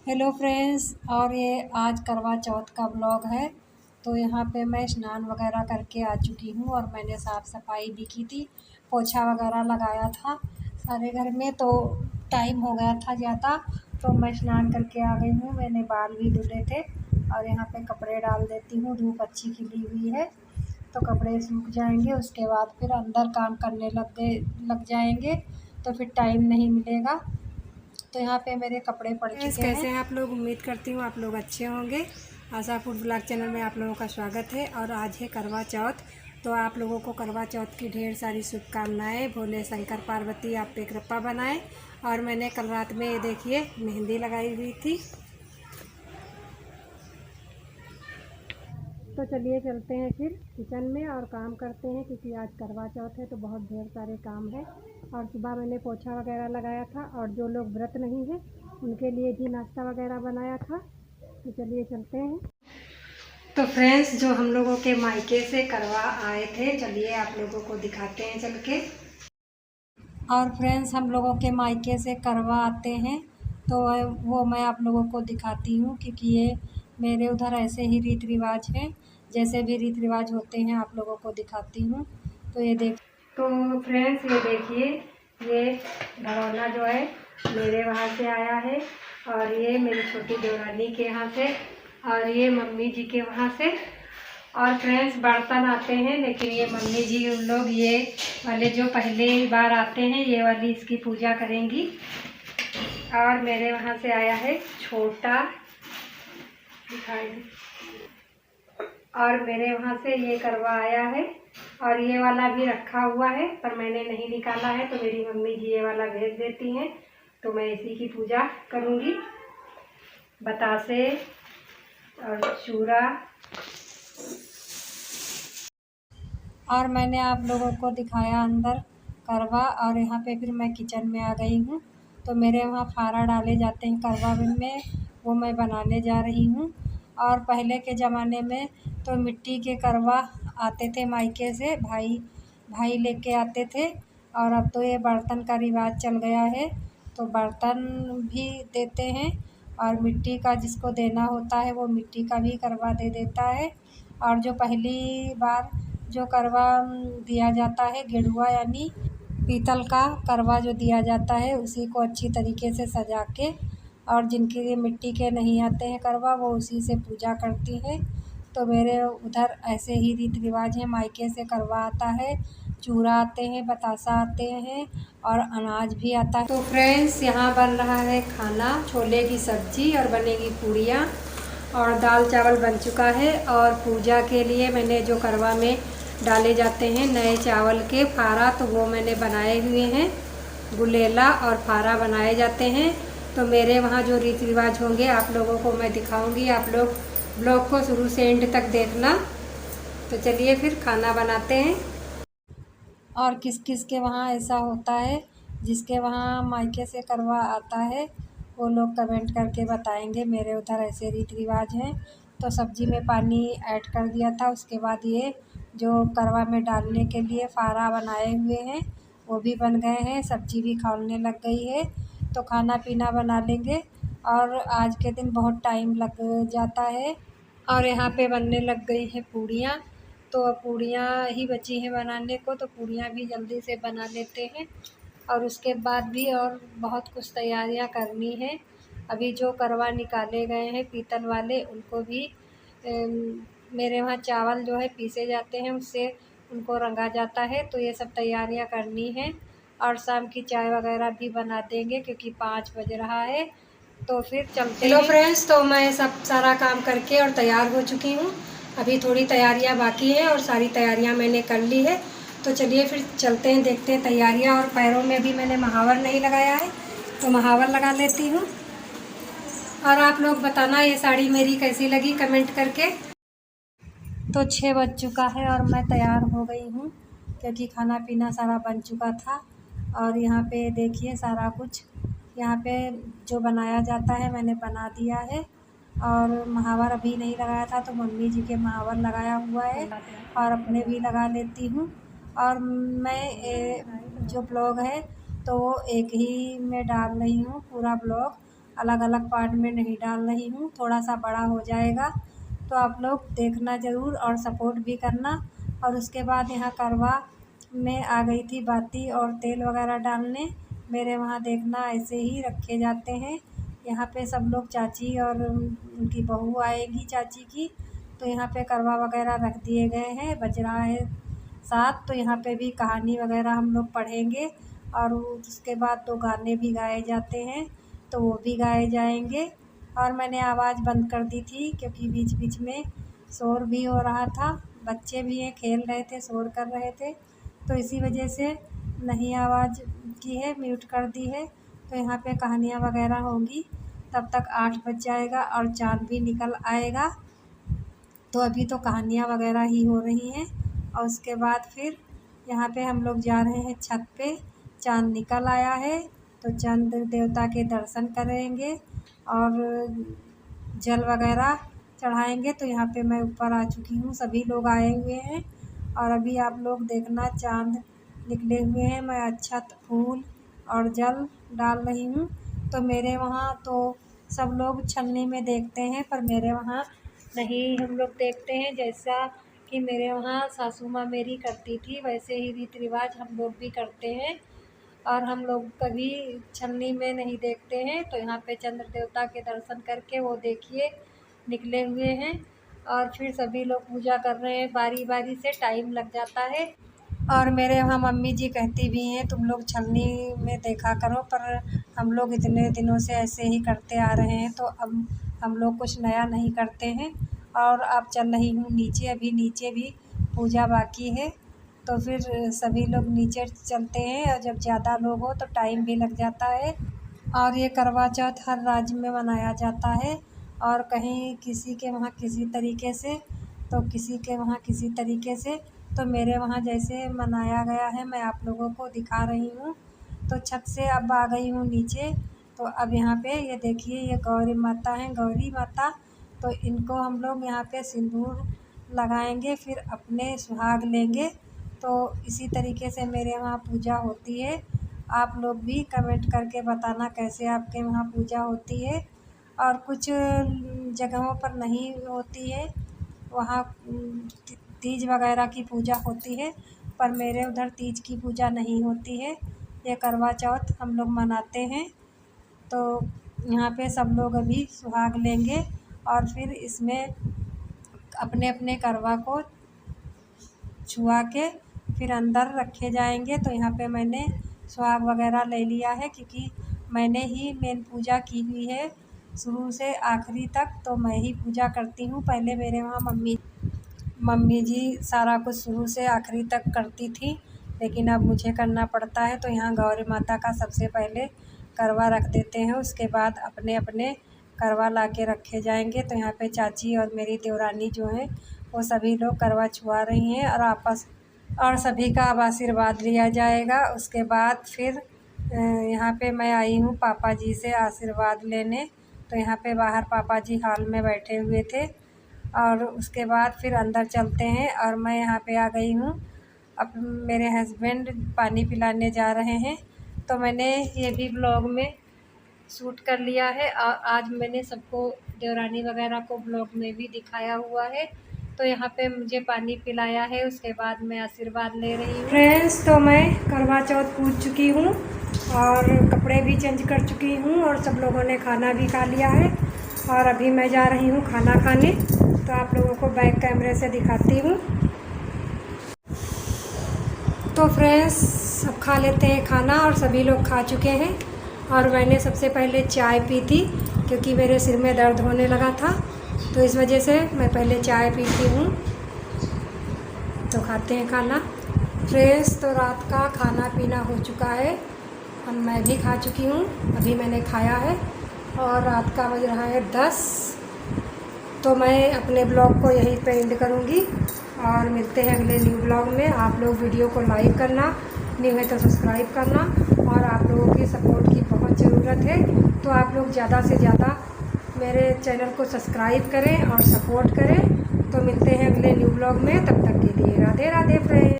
Hello friends. और ये आज करवा चौथ का ब्लॉग है। तो यहाँ पे मैं स्नान वगैरह करके आ चुकी हूँ और मैंने साफ़ सफाई भी की थी, पोछा वगैरह लगाया था सारे घर में। तो टाइम हो गया था ज़्यादा, तो मैं स्नान करके आ गई हूँ। मैंने बाल भी धुले थे और यहाँ पे कपड़े डाल देती हूँ। धूप अच्छी खिली हुई है तो कपड़े सूख जाएंगे, उसके बाद फिर अंदर काम करने लग जाएंगे, तो फिर टाइम नहीं मिलेगा। तो यहाँ पे मेरे कपड़े पड़ चुके हैं। कैसे हैं आप लोग? उम्मीद करती हूँ आप लोग अच्छे होंगे। आशा फूड ब्लॉग चैनल में आप लोगों का स्वागत है। और आज है करवा चौथ, तो आप लोगों को करवा चौथ की ढेर सारी शुभकामनाएं। भोले शंकर पार्वती आप पे कृपा बनाए। और मैंने कल रात में ये देखिए मेहंदी लगाई हुई थी। तो चलिए चलते हैं फिर किचन में और काम करते हैं, क्योंकि आज करवा चौथ है तो बहुत ढेर सारे काम है। और सुबह मैंने पोछा वगैरह लगाया था और जो लोग व्रत नहीं है उनके लिए भी नाश्ता वगैरह बनाया था। तो चलिए चलते हैं। तो फ्रेंड्स, जो हम लोगों के मायके से करवा आए थे, चलिए आप लोगों को दिखाते हैं चल के। और फ्रेंड्स, हम लोगों के मायके से करवा आते हैं तो वो मैं आप लोगों को दिखाती हूँ, क्योंकि ये मेरे उधर ऐसे ही रीति रिवाज हैं। जैसे भी रीति रिवाज होते हैं आप लोगों को दिखाती हूँ। तो ये देख, तो फ्रेंड्स ये देखिए, ये घरौना जो है मेरे वहाँ से आया है, और ये मेरी छोटी देवरानी के यहाँ से, और ये मम्मी जी के वहाँ से। और फ्रेंड्स, बर्तन आते हैं, लेकिन ये मम्मी जी उन लोग ये वाले जो पहले बार आते हैं ये वाली इसकी पूजा करेंगी। और मेरे वहाँ से आया है छोटा, दिखाई, और मेरे वहाँ से ये करवा आया है, और ये वाला भी रखा हुआ है पर मैंने नहीं निकाला है, तो मेरी मम्मी जी ये वाला भेज देती हैं। तो मैं इसी की पूजा करूँगी। बतासे और चूड़ा। और मैंने आप लोगों को दिखाया अंदर करवा, और यहाँ पे फिर मैं किचन में आ गई हूँ। तो मेरे वहाँ फारा डाले जाते हैं करवा में, वो मैं बनाने जा रही हूँ। और पहले के ज़माने में तो मिट्टी के करवा आते थे मायके से, भाई लेके आते थे। और अब तो ये बर्तन का रिवाज चल गया है, तो बर्तन भी देते हैं। और मिट्टी का जिसको देना होता है वो मिट्टी का भी करवा दे देता है। और जो पहली बार जो करवा दिया जाता है, गेड़ुआ यानी पीतल का करवा जो दिया जाता है, उसी को अच्छी तरीके से सजा के, और जिनके मिट्टी के नहीं आते हैं करवा, वो उसी से पूजा करती हैं। तो मेरे उधर ऐसे ही रीति रिवाज है। मायके से करवा आता है, चूड़ा आते हैं, बतासा आते हैं, और अनाज भी आता है। तो फ्रेंड्स, यहाँ बन रहा है खाना, छोले की सब्जी और बनेगी पूड़ियाँ, और दाल चावल बन चुका है। और पूजा के लिए मैंने जो करवा में डाले जाते हैं नए चावल के फारा, तो वो मैंने बनाए हुए हैं। गुलेला और फारा बनाए जाते हैं। तो मेरे वहाँ जो रीति रिवाज होंगे आप लोगों को मैं दिखाऊंगी। आप लोग ब्लॉग को शुरू से एंड तक देखना। तो चलिए फिर खाना बनाते हैं। और किस किस के वहाँ ऐसा होता है, जिसके वहाँ मायके से करवा आता है, वो लोग कमेंट करके बताएंगे। मेरे उधर ऐसे रीति रिवाज हैं। तो सब्ज़ी में पानी ऐड कर दिया था, उसके बाद ये जो करवा में डालने के लिए फारा बनाए हुए हैं वो भी बन गए हैं। सब्ज़ी भी खौलने लग गई है, तो खाना पीना बना लेंगे। और आज के दिन बहुत टाइम लग जाता है। और यहाँ पे बनने लग गई हैं पूड़ियाँ। तो अब पूड़ियाँ ही बची हैं बनाने को, तो पूड़ियाँ भी जल्दी से बना लेते हैं। और उसके बाद भी और बहुत कुछ तैयारियां करनी है। अभी जो करवा निकाले गए हैं पीतल वाले, उनको भी मेरे वहाँ चावल जो है पीसे जाते हैं, उससे उनको रंगा जाता है। तो ये सब तैयारियां करनी है। और शाम की चाय वगैरह भी बना देंगे, क्योंकि 5 बज रहा है। तो फिर चलते हैं। हेलो फ्रेंड्स, तो मैं सब सारा काम करके और तैयार हो चुकी हूँ। अभी थोड़ी तैयारियां बाकी हैं और सारी तैयारियां मैंने कर ली है। तो चलिए फिर चलते हैं, देखते हैं तैयारियां। और पैरों में भी मैंने महावर नहीं लगाया है, तो महावर लगा लेती हूँ। और आप लोग बताना ये साड़ी मेरी कैसी लगी कमेंट करके। तो 6 बज चुका है और मैं तैयार हो गई हूँ, क्योंकि खाना पीना सारा बन चुका था। और यहाँ पे देखिए सारा कुछ यहाँ पे जो बनाया जाता है मैंने बना दिया है। और महावर अभी नहीं लगाया था, तो मम्मी जी के महावर लगाया हुआ है, और अपने भी लगा लेती हूँ। और मैं जो ब्लॉग है तो वो एक ही में डाल रही हूँ पूरा ब्लॉग। अलग अलग पार्ट में नहीं डाल रही हूँ, थोड़ा सा बड़ा हो जाएगा तो आप लोग देखना ज़रूर और सपोर्ट भी करना। और उसके बाद यहाँ करवा में आ गई थी बाती और तेल वगैरह डालने। मेरे वहाँ देखना ऐसे ही रखे जाते हैं। यहाँ पे सब लोग चाची और उनकी बहू आएगी चाची की, तो यहाँ पे करवा वगैरह रख दिए गए हैं। बज रहा है 7, तो यहाँ पे भी कहानी वगैरह हम लोग पढ़ेंगे और उसके बाद 2 गाने भी गाए जाते हैं, तो वो भी गाए जाएंगे। और मैंने आवाज़ बंद कर दी थी क्योंकि बीच बीच में शोर भी हो रहा था, बच्चे भी हैं खेल रहे थे, शोर कर रहे थे, तो इसी वजह से नहीं आवाज़ की है, म्यूट कर दी है। तो यहाँ पे कहानियाँ वगैरह होंगी, तब तक 8 बज जाएगा और चाँद भी निकल आएगा। तो अभी तो कहानियाँ वगैरह ही हो रही हैं और उसके बाद फिर यहाँ पे हम लोग जा रहे हैं छत पे। चाँद निकल आया है तो चंद्र देवता के दर्शन करेंगे और जल वगैरह चढ़ाएंगे। तो यहाँ पे मैं ऊपर आ चुकी हूँ, सभी लोग आए हुए हैं और अभी आप लोग देखना चाँद निकले हुए हैं। मैं अक्षत, फूल और जल डाल रही हूँ। तो मेरे वहाँ तो सब लोग छलनी में देखते हैं, पर मेरे वहाँ नहीं, हम लोग देखते हैं जैसा कि मेरे वहाँ सासू माँ मेरी करती थी वैसे ही रीति रिवाज हम लोग भी करते हैं। और हम लोग कभी छलनी में नहीं देखते हैं। तो यहाँ पे चंद्र देवता के दर्शन करके वो देखिए निकले हुए हैं और फिर सभी लोग पूजा कर रहे हैं, बारी बारी से टाइम लग जाता है। और मेरे वहाँ मम्मी जी कहती भी हैं तुम लोग छलनी में देखा करो, पर हम लोग इतने दिनों से ऐसे ही करते आ रहे हैं, तो अब हम लोग कुछ नया नहीं करते हैं। और अब चल रही हूँ नीचे, अभी नीचे भी पूजा बाकी है, तो फिर सभी लोग नीचे चलते हैं और जब ज़्यादा लोग हो तो टाइम भी लग जाता है। और ये करवा चौथ हर राज्य में मनाया जाता है और कहीं किसी के वहाँ किसी तरीके से, तो किसी के वहाँ किसी तरीके से। तो मेरे वहाँ जैसे मनाया गया है मैं आप लोगों को दिखा रही हूँ। तो छत से अब आ गई हूँ नीचे। तो अब यहाँ पे ये देखिए, ये गौरी माता हैं, गौरी माता। तो इनको हम लोग यहाँ पे सिंदूर लगाएंगे, फिर अपने सुहाग लेंगे। तो इसी तरीके से मेरे वहाँ पूजा होती है। आप लोग भी कमेंट करके बताना कैसे आपके वहाँ पूजा होती है। और कुछ जगहों पर नहीं होती है, वहाँ तीज वगैरह की पूजा होती है, पर मेरे उधर तीज की पूजा नहीं होती है। ये करवा चौथ हम लोग मनाते हैं। तो यहाँ पे सब लोग अभी सुहाग लेंगे और फिर इसमें अपने अपने करवा को छुआ के फिर अंदर रखे जाएंगे। तो यहाँ पे मैंने सुहाग वगैरह ले लिया है क्योंकि मैंने ही मेन पूजा की हुई है शुरू से आखिरी तक, तो मैं ही पूजा करती हूँ। पहले मेरे वहाँ मम्मी जी सारा कुछ शुरू से आखिरी तक करती थी, लेकिन अब मुझे करना पड़ता है। तो यहाँ गौरी माता का सबसे पहले करवा रख देते हैं, उसके बाद अपने अपने करवा ला के रखे जाएंगे। तो यहाँ पे चाची और मेरी देवरानी जो हैं वो सभी लोग करवा छुआ रही हैं और सभी का अब आशीर्वाद लिया जाएगा। उसके बाद फिर यहाँ पे मैं आई हूँ पापा जी से आशीर्वाद लेने। तो यहाँ पे बाहर पापा जी हॉल में बैठे हुए थे और उसके बाद फिर अंदर चलते हैं। और मैं यहाँ पे आ गई हूँ, अब मेरे हस्बैंड पानी पिलाने जा रहे हैं। तो मैंने ये भी ब्लॉग में शूट कर लिया है और आज मैंने सबको देवरानी वगैरह को ब्लॉग में भी दिखाया हुआ है। तो यहाँ पे मुझे पानी पिलाया है, उसके बाद मैं आशीर्वाद ले रही हूँ। फ्रेंड्स, तो मैं करवा चौथ पूज चुकी हूँ और कपड़े भी चेंज कर चुकी हूँ और सब लोगों ने खाना भी खा लिया है और अभी मैं जा रही हूँ खाना खाने। तो आप लोगों को बैक कैमरे से दिखाती हूँ। तो फ्रेंड्स, सब खा लेते हैं खाना और सभी लोग खा चुके हैं। और मैंने सबसे पहले चाय पी थी क्योंकि मेरे सिर में दर्द होने लगा था, तो इस वजह से मैं पहले चाय पीती हूँ। तो खाते हैं खाना। फ्रेंड्स, तो रात का खाना पीना हो चुका है, अब मैं भी खा चुकी हूँ, अभी मैंने खाया है और रात का बज रहा है 10। तो मैं अपने ब्लॉग को यहीं पे एंड करूँगी और मिलते हैं अगले न्यू ब्लॉग में। आप लोग वीडियो को लाइक करना, न्यू है तो सब्सक्राइब करना और आप लोगों की सपोर्ट की बहुत ज़रूरत है। तो आप लोग ज़्यादा से ज़्यादा मेरे चैनल को सब्सक्राइब करें और सपोर्ट करें। तो मिलते हैं अगले न्यू ब्लॉग में, तब तक के लिए राधे राधे फ्रेंड्स।